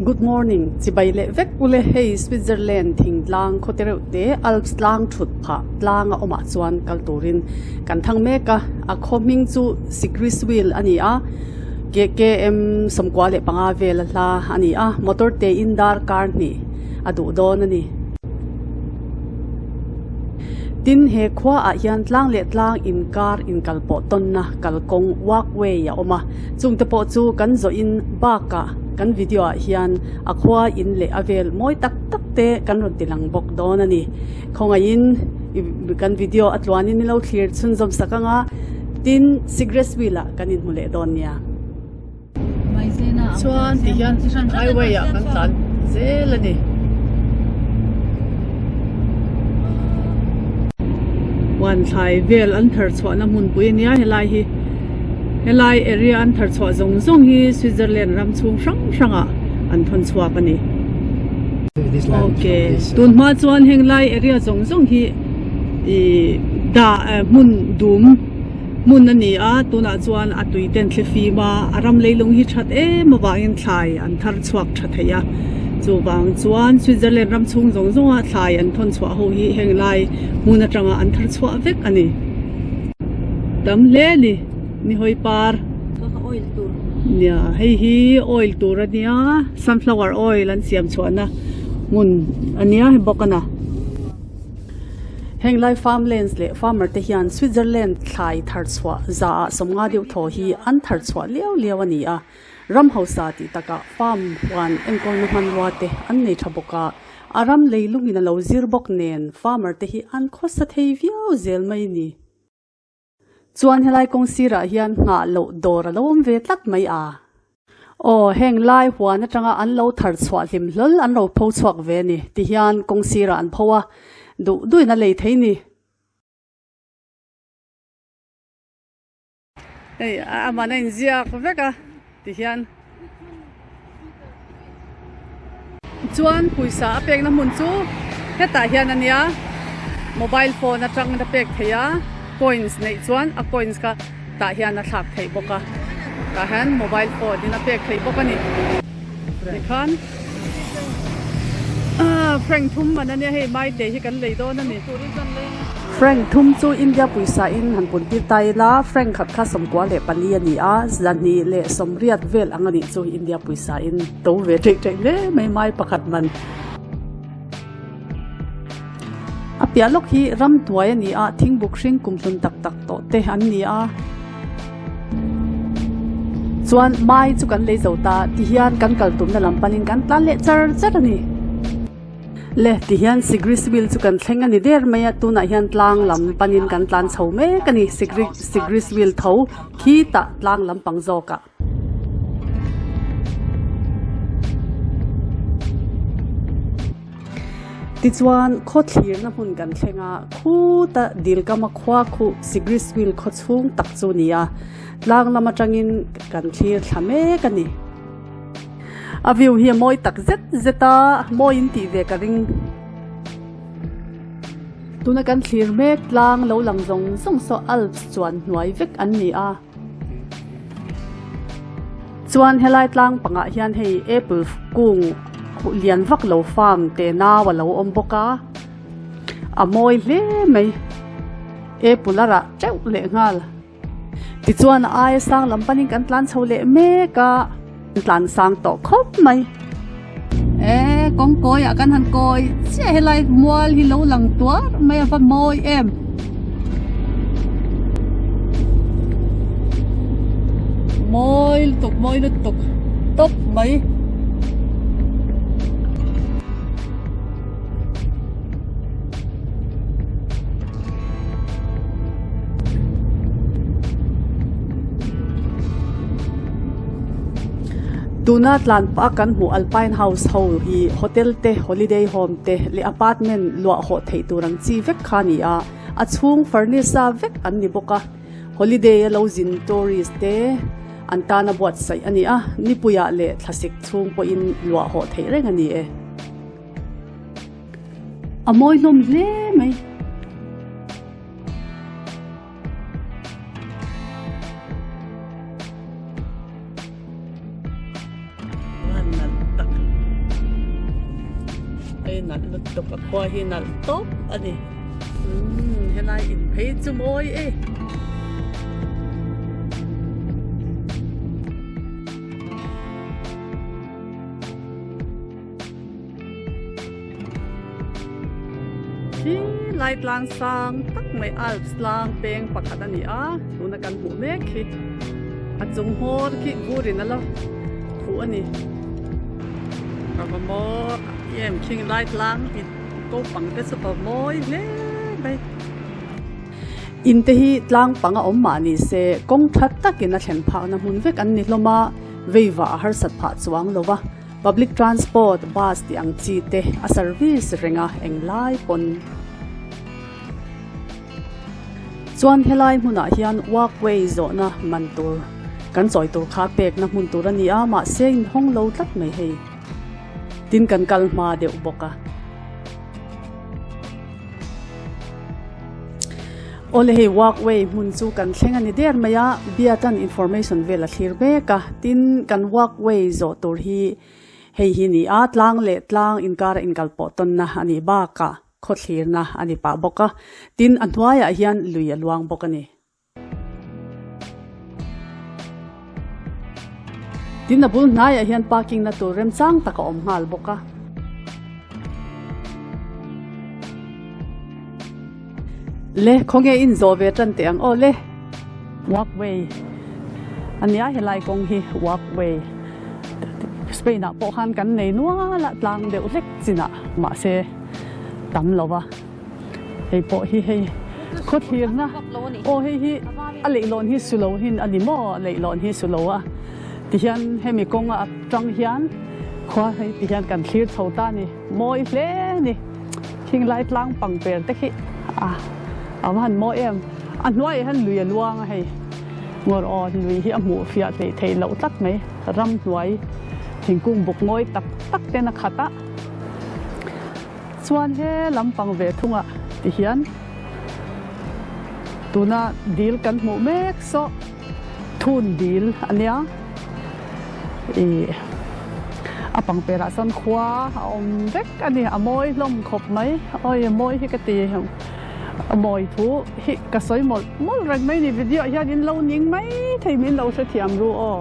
Good morning. Chibaile vek ule hei Switzerland thing lang khotereu te Alps lang thut pha lang a oma chuan kalturin kan thang meka a khoming chu Sigriswil ani a KKM somkwale panga vel la ani a motor te indar car ni adu don ani tin he khwa a hian tlang le tlang in car in kalpo ton na kalkong walkway ya oma chungte po chu kan zo in baka kan video a hian a khwa in le avel moi tak tak te kan ron tilang bok don ani khonga in kan video atluanin ni lo clear chun zom sakanga tin Sigriswil kan in mule don nia chuan ti hian highway a kan tlan zelani wan thai vel an thar chhuana mun pui nia helai area an thar chhuah zong zong hi Switzerland ram chung hrang an thon chhuak ani okay tun ma chuan henglai area zong zong hi da mun dum mun ani a tuna chuan atui ten thlefi ma aram leilung hi that mawangin thlai an thar chhuak thatheya chuwang chuan Switzerland ram chung zong zong a thlai an thon chhuah ho hi henglai mun atanga an thar chhuah vek ani tam le ni hoi par oil tur nia hi oil tur ania sunflower oil an siam chuana mun ania he bokana henglai farmlands le farmer te hian Switzerland thlai thar chhuah za somnga deuh thaw hi an thar chhuah liao ani a ram hausa ti taka farm wan engkol na manwa te an nei thaboka aram leilungin a lo zir bok nen farmer te hi an khosa thei viau zel mai ni chuan helai kong sira hian nga lo dor lom ve tlat mai a o henglai huan atanga an lo thar chhuah hlim hlol an ro pho chhuak ve ni ti hian kong sira an phowa duina lei thei ni ei amana inzia veka ti hian chuan puisa apek na mun chu heta hian ania mobile phone atang na pek theya coins nei chuan a coins ka ta hian a thlak thei boka ta han mobile phone din a pek thei boka ni khan Frank thum manania hei mai te hi kan lei do na ni Frank thum chu India puisa in han pun ti tai la Frank khat kha somkwa le pali ani a zani le somriat vel angani chu India puisa in to ve thek le mai pakhat man apia lok hi ram tuai ani a thingbuk hring kumhlun tak to te an ni a chuan mai chu kan lei zota ti hian kan kaltum na lampanin kan tlan le char ani le ti hian Sigriswil chu kan thleng ani der maya tuna hian tlang lam panin kan tlan chho me kani Sigriswil tho khi ta tlang lam pang zoka ti chuan kho thlir na hun kan thlenga khu ta dil kama khwa khu Sigriswil kho chung tak chu nia tlang lama tangin kan thlir thlame kani a view hi moi tak zeta moi in ti ve ka ring tuna kan thlir mek tlang lo lang zong so Alps chuan hnuai vek an ni a chuan helai tlang panga hian hei apple kung lian vak lo farm te na wa lo om boka a moi hle mai apple ara cheu le ngal ti chuan ai sang lampanin kan tlan chho le meka tlan sang to khop mai kong koi a kan han koi che helai mual hi lo lang tua mai fa moi em moi tuk top mai tuna tlan pa kan hu Alpine House ho hi hotel te holiday home te le apartment lua ho thei turang chi vek khani a chung furniture vek an ni boka holiday lo zin tourist te antana buat sai ani a ni puya le thlasik chung po in lua ho thei reng ani amoi lom le mai ai nal lut tok a khwa hi nal top ani helai in phei chu moi e hi light lang sang tak mai alps lang peng pakhat ani a tuna kan hmu mek hi a chung hor ki burin alo thu ani mo em king light lang in ko pang te su pa moi le bai in te hi tlang panga om ma ni se kong that takin a thlen pha na mun vek an ni hloma veiwa har sat pha chuang lova public transport bus ti ang chi te a service ringa englai pon chuan helai hmuna hian walkway zo na mantur kan choi tur kha pek na mun tur ani a ma se in hong lo tlat mai hei tin kan kalma deuh boka ole hei walkway mun chu kan thleng ani der maya biatan information vela thlir beka tin kan walkway zo tur hi hei hi ni a tlang le tlang in kar in kalpo ton na ani ba ka kho thlir na ani pa boka tin anwaya hian luia luang bokani tin na bul nai a hian parking na tur rem chang taka om ngal boka le khonge in zo ve tan te ang o le walkway ania helai kong hi walkway spain na po han kan nei nuwa la tlang de ulek china ma se tam lova hei po hi hei khot hir na o hei hi a leilon hi sulo hin ani mo leilon hi sulowa ti hian hemi konga atang hian khwa hei ti hian kan thlir chhota ni moi hle ni thing lai tlang pang per te khi awan mo em anwai han luia luang hei ngor on lui hi amu fia te thei lo tlat mai ram nuai thingkung buk ngoi tak tak te na khata chuan he lampang ve thunga ti hian tuna deal kan hmu mek so thun deal ania apang pera son khwa om vek ani amoi lom khop mai oi moi hi ka ti amoi thu hi ka soi mol rang mai ni video hian in lo ning mai thei min lo se thiam ru o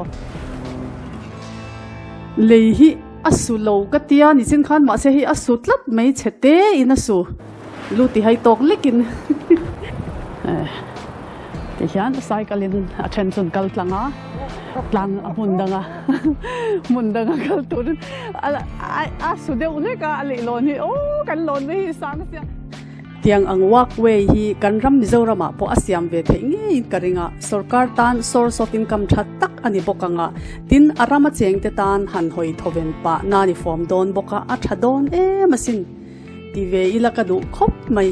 lei hi asu lo ka tia ni chin khan ma se hi asu tlat mai chete in asu luti hai tok lekin ti hian cycle in attention kal tlanga tlang mundanga kal tur asu de ule ka ali lon hi o kan lon hi sang sia tiang ang walkway hi kan ram mizorama po asiam ve thenge in karinga sarkar tan source of income that tak ani bokanga tin arama cheng te tan han hoi thoven pa na ni form don boka a thadon e masin ti ve ilaka du khop mai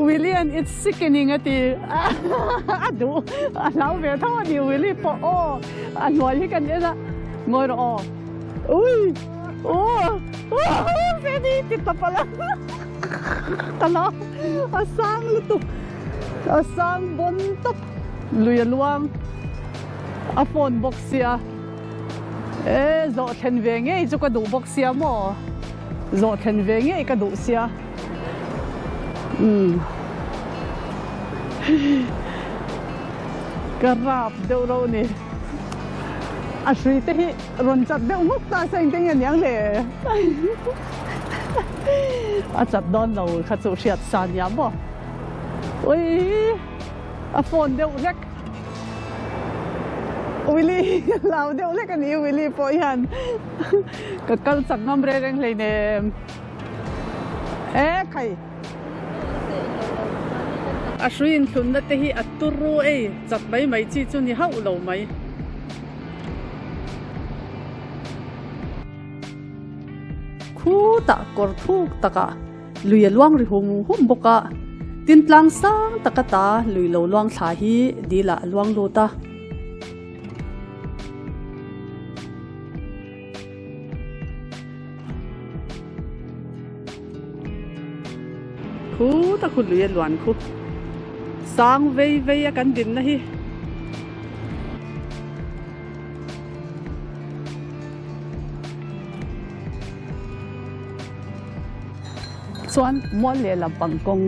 William, it's sickening at the adu allow ve tho ni Willie po o anoi hi kan ena ngoi ro ui Fedi kita pala tala asang luto asang bontok luya luang a phone box sia zo then venge chu ka du box sia mo zo then venge ka du sia karap deu ro ni a sri te hi ron chat deu ngok ta sang teng yang le a chat don lo kha chu riat san ya bo oi a phone deu lek Willie lao deu lek ani Willie po yan ka kal sak ngam re reng le ne khai Ashrin thun na te hi aturu chat mai mai chi chu ni hau lo mai khu ta kor thuk taka luya luang ri hum boka tin tlang sang takata lui lo luang thla hi dila luang lo ta khu ta khu luya luan khu sang vei kan din na hi ส่วนมอลเล่ลำปังกง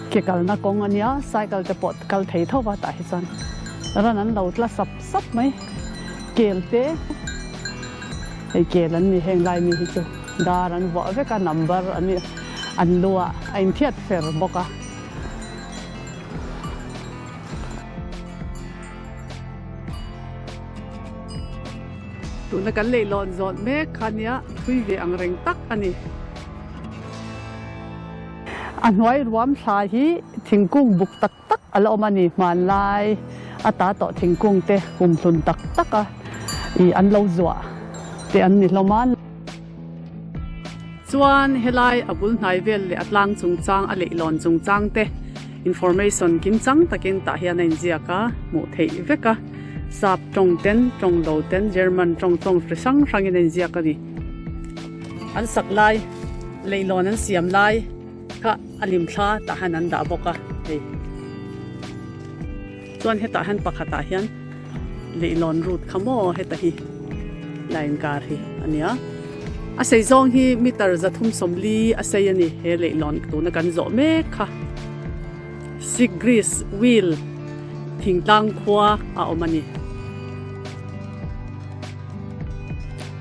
เกี่ยวกับนักกงอันนี้ไซค์กัลจะปลดกัลเทเท่าว่าตายส่วนแล้วนั้นเราละสับไหมเกลเต้ไอเกลันนี่แห่งไรมีที่จุดารันว่าเวกันนัมเบอร์อันนี้อันลัวอันเทียดเฟร์บอกอะตัวนักเล่ลอนจอดเมฆคันนี้คุยเวอังเริงตักอันนี้อันไว้รวมสาหีทิ้งกุ้งบุกตักอะไรออกมานี่มาลายอัตราต่อทิ้งกุ้งเตะกุมทุนตักอ่ะอีอันเราจั่วเตะอันนี้เรามันส่วนเฮลัยอบุลนายเวลอัตลังจงจางอะไรลอนจงจางเตะ information กินจังตะกินตาเฮียนันเจียกะหมู่เทยเวกะสับจงเต้นจงโลเต้นเยอรมันจงฟริสังรังยินเจียกะดิอันสักลายเลยลอนนั้นเสียมลายก็อลิมคลาตาหันนันดาบกะเฮ้ส่วนเหตุตาหันปะขตาเฮียนเลยลอนรูดขโมเหตุฮีไลน์การฮีอันนี้อาศัยจงฮีมิตรจะทุ่มสมลีอาศัยนี่เฮเลยลอนตัวนักการโจเมค่ะซิกริสวิลทิ้งตังขวาเอามันนี่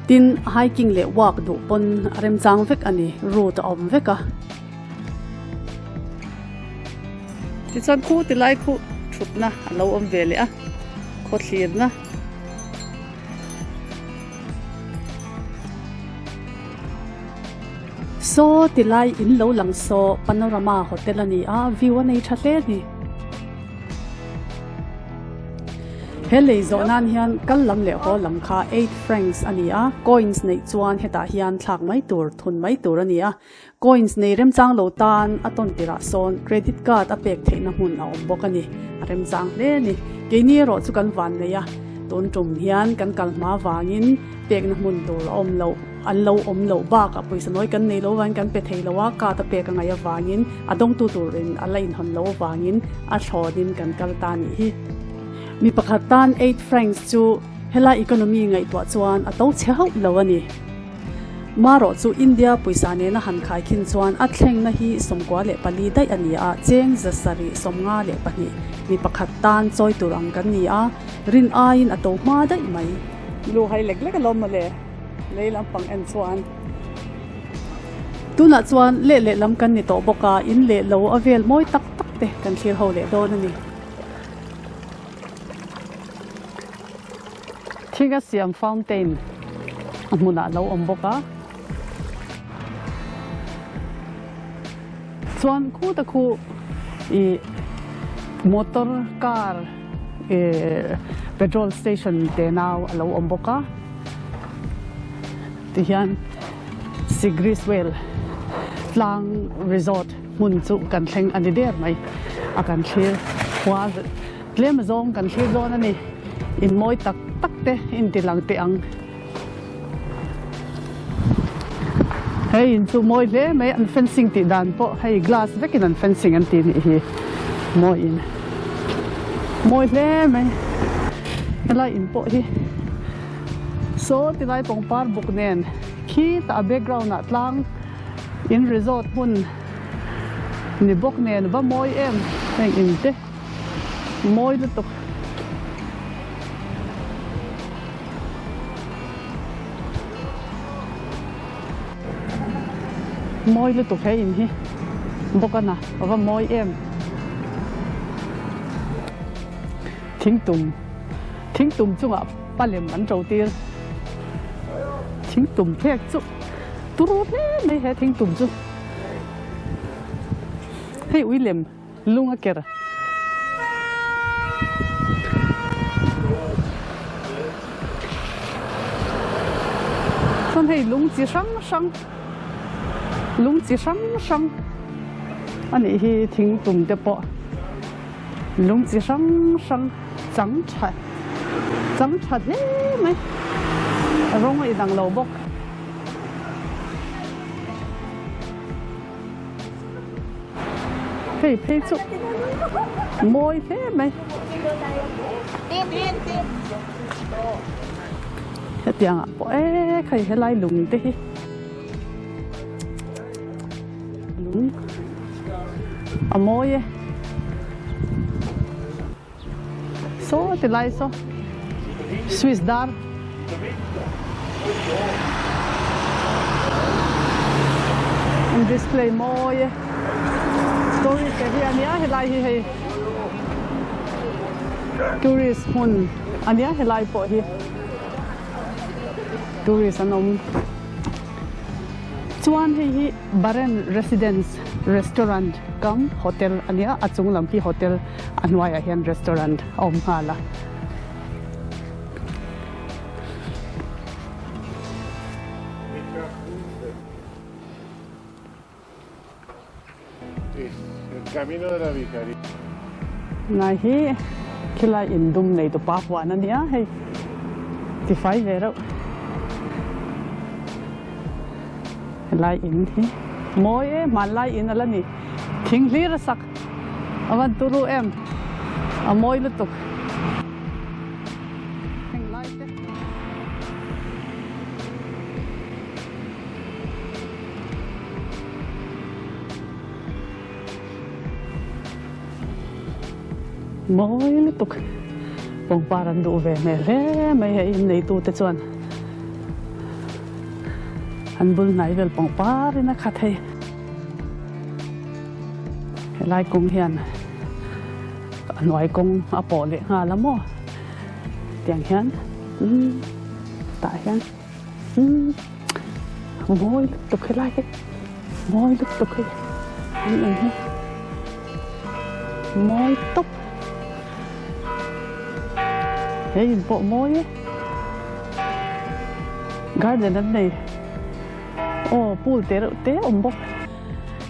ดินไฮกิ้งเล่วักดูปนเริ่มจางเวกอันนี้รูดอมเวกะที่ฉันคู่ที่ไล่คู่ชุดนะเราอมเวลี่อะโคตรลีนะโซ่ที่ไล่อินเราหลังโซ่ปานอรามาโฮเทลนี่วิวในทะเลนี่เฮเลยโซนันเฮียนกันลำเลี้ยวลำค่า8 francs อันนี้coins ในจวนเฮตาเฮียนหลักไม่ตัวทุนไม่ตัวอันนี้coins ในเริ่มจางโลตันอัตนติระโซน credit card อเปกเทนหุ่นเอาบอกกันนี่เริ่มจางเล่นี่เกนี่รอจุกันวันเลยต้นจุ่มเฮียนกันกัลมาวางินเปกนหุ่นตัวอมโลอันโลอมโลบ้ากับปุยสน้อยกันในโลวันกันเปเทลว่ากาตะเปกันไงวางินอดงตัวตัวรินอะไรอินหันโลวางินชอดินกันกัลตานี่มีประคัตัน8 francs จูเฮลาอีโคโนมีไงตัวจวนอัตโตเช้าเลวนี่มารอจูอินเดียปุยสานเนนะหันขายขินจวนอัดเล่งนะฮีสมกว่าเละปลีได้อันนี้เจงจะสรีสมงาเละปนีมีประคัตันจอยตุรังกันนี่รินอายินอัตโตมาได้ไหมลูกให้เล็กๆก็ล้มมาเลยเลยลำปังเอ็นจวนตัวน่ะจวนเละๆลำกันนี่โตบกาอินเละโลอเวลมอยตักเตะกันเชียร์เขาเละโดนนี่ที่ก็เสียมฟาวเทนมุนาเราอมบกะส่วนคู่ตะคู่อีมอเตอร์คาร์เปโตรลสเตชันเดนาวเราอมบกะที่ยันซิกริสเวลฟลังรีสอร์ทมุนจุกันเชงอันนี้เดียร์ไหมอาการเชียร์ว่าเลี้ยมซองกันเชียร์ซอนนั่นนี่อินมอยตักเตอินติลังเตอังเฮ้ยอินซูมอยเล่ไม่อันเฟนซิงติดานพอเฮ้ยกลาสเวกินอันเฟนซิงอันตีนี่ฮีมอยอินมอยเล่ไม่อะไรอินพอฮีโซติไลปงปาร์บุกเนนขี้ตาเบกกราวน์นัดลังอินรีสอร์ทหุ่นนี่บุกเนนว่ามอยแม่งอินเตมอยลุตุมอยลุตุแค่อินฮีบอกกันนะว่ามอยทิ้งตุ่มจุงปลาเหลี่ยมมันโจตีทิ้งตุ่มเพกจุตุรุดเนี่ยไม่ให้ทิ้งตุ่มจุให้วิลเลียมลุงอะเกอร์ส่วนให้ลุงจีช่างอันนี้ที่ทิ้งตุ่มเดปะลุงจีช่างจังชัดเนี่ยไหมร้องไอ้ดังเราบอกเฮ้ยเพย์จุมอยเท่ไหมตีนเฮ็ดยังอ่ะใครให้ไล่ลุงดิ amoy so ti lai so Swiss dar display moy story ke hi ania helai hi tourist hun ania helai po hi tourist anom chuan hi Baren Residence restaurant kam hotel ania achung lam hi hotel anwai a hian restaurant om hala Camino de la Vicaría. Nahi kila indum nei to papwa na dia hey ti fai vero lai in hi moye malai in ala ni thingli ra sak awan turu em amoy lutuk thing lai te moy lutuk pong paran du ve me le mai he in nei tu te chuan an bul nai vel pong par in a khat hei lai kong hian an wai kong a po le nga lamo tiang hian ta hian moy lutuk lai ke moy lutuk in hi moy top hey bộ môi garden anh này pool té ông bốc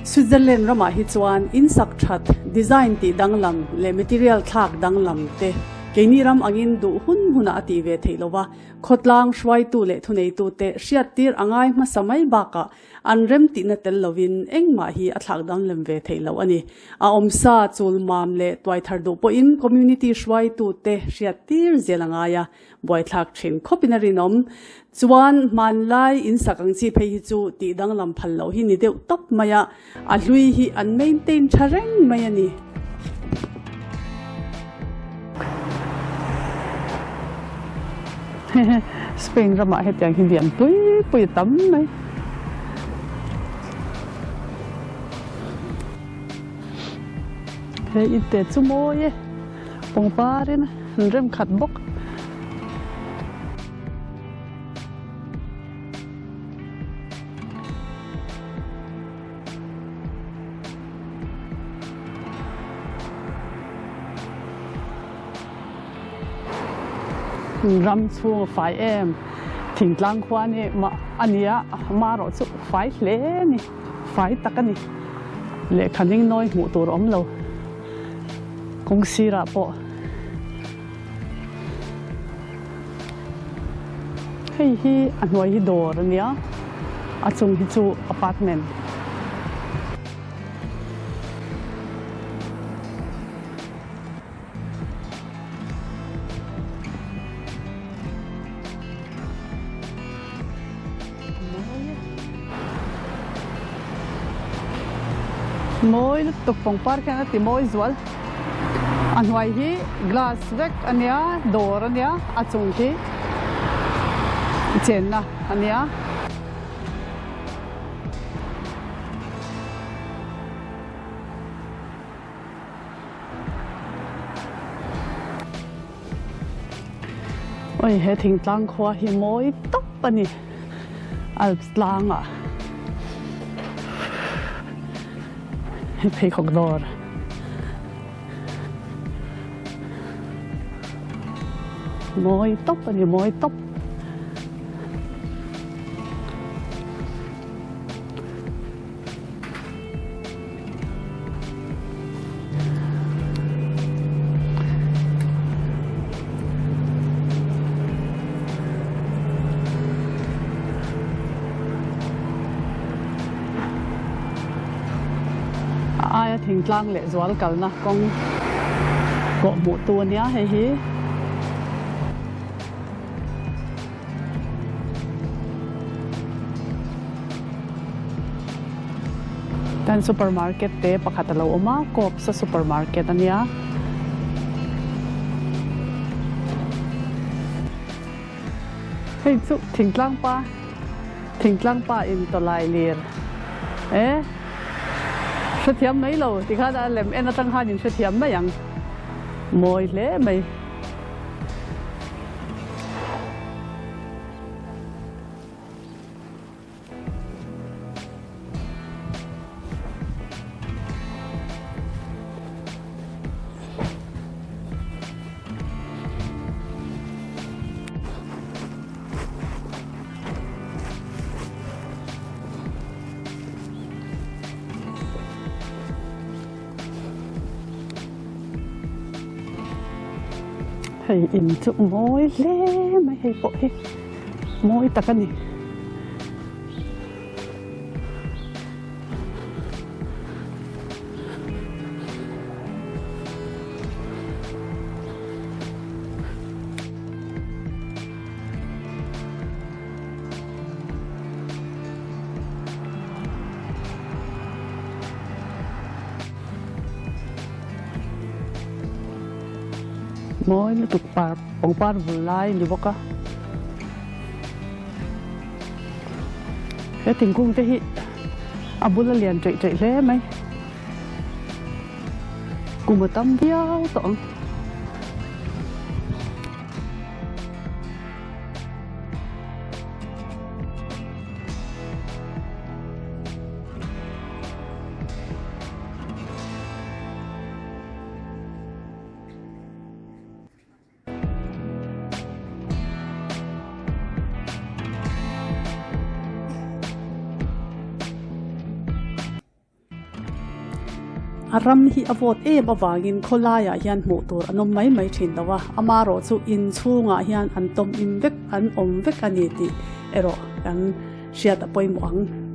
Switzerland rama hi chuan in sak that design ti danglam le material thak danglam te keini ram angin du huna ati ve theilowa khotlang shwai tu le thunei tu te hriat tir angai ma samai baka anrem ti na tel lovin engma hi athak dang lem ve theilo ani a omsa chul mam le twai thar do po in community shwai tu te hriat tir zelangaya boy thak thin khopinarinom chuan manlai in sakang chi phei hi chu ti danglam phallo hi ni deu top maya a hlui hi an maintain thareng mai ani Spain rama het yang hindian pui tam mai he ite chumoye pong parin rem khat bok ram chuang fai em thing tlang khwa ni ma ania ma ro chu fai hle ni fai takani le khaning noi mu tur om lo kong sira po hei hi anwai hi dor ania achung hi chu apartment Moi tuk pong par kana ti moi zwal anwai hi glass vek ania dor ania achung hi chen na ania oi he thing tlang khwa hi moi top ani alps lang a Peacock door moi top ani moi top ai thing tlang le zwal kalna kong ko mu tu nia he hi tan supermarket te pakhatalo oma kop sa supermarket ania hei chu thingtlang pa in to lai lir thiam mấy lâu thì khá đã làm em nó tăng hai những thiam mấy dạng mồi lẽ mày hay in chụp môi lé mày hay bộ hết môi ta cái này môi nó tụt bong par vulai như bóc á cái tình cung thế hi abula liền chạy lé mày cùng một tâm biao tổng ram hi avot awangin kholaya hian hmuh tur anom mai thin dawa amaro chu in chunga hian an tom in vek an om vek ani ti ero kan hriat a poimu ang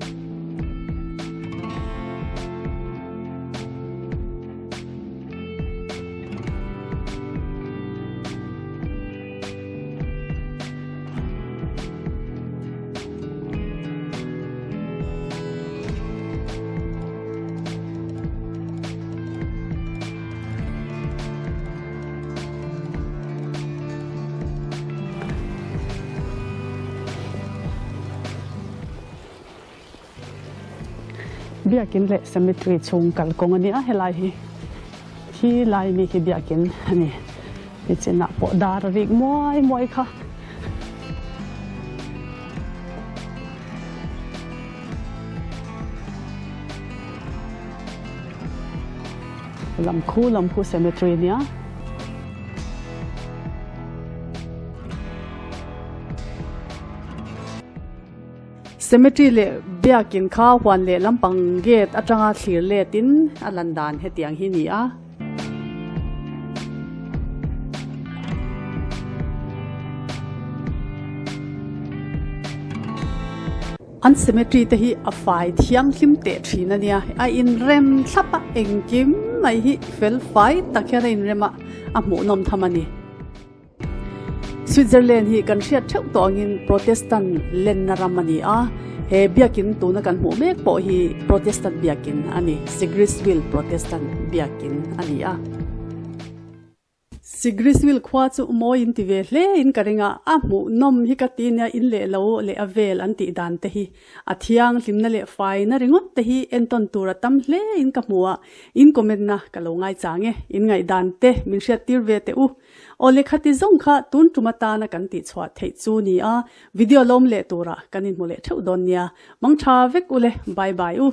biakin le cemetery chung kalkong ani a helai hi lai mi hi biakin ani hi chena po dar rik moi kha lam khu cemetery nia cemetery le biakin kha wan le lampang gate atanga thlir le tin alandan hetiang hi ni a an cemetery te hi a fai thiang hlim te thina nia a in rem thlapa engkim mai hi fel fai takhera in rema a mu nom thamani Switzerland hi kan hriat theuh tawngin Protestant len na ramani a he biakin tuna kan hmu mek po hi Protestant biakin ani Sigrisville Protestant biakin ani a Sigrisville khwa chu mo in ti ve hle in karinga a hmu nom hi ka ti nia in le lo le avel an ti dan te hi a thiang hlimna le fai na ringot te hi enton tura tam hle in ka hmuwa in comment na ka lo ngai change in ngai dan te min hriat tir ve te u ole khati zong kha tun tumata na kan ti chwa thei chu ni a video lom le tura kanin mu le theu don nia mang tha vek ule bye bye u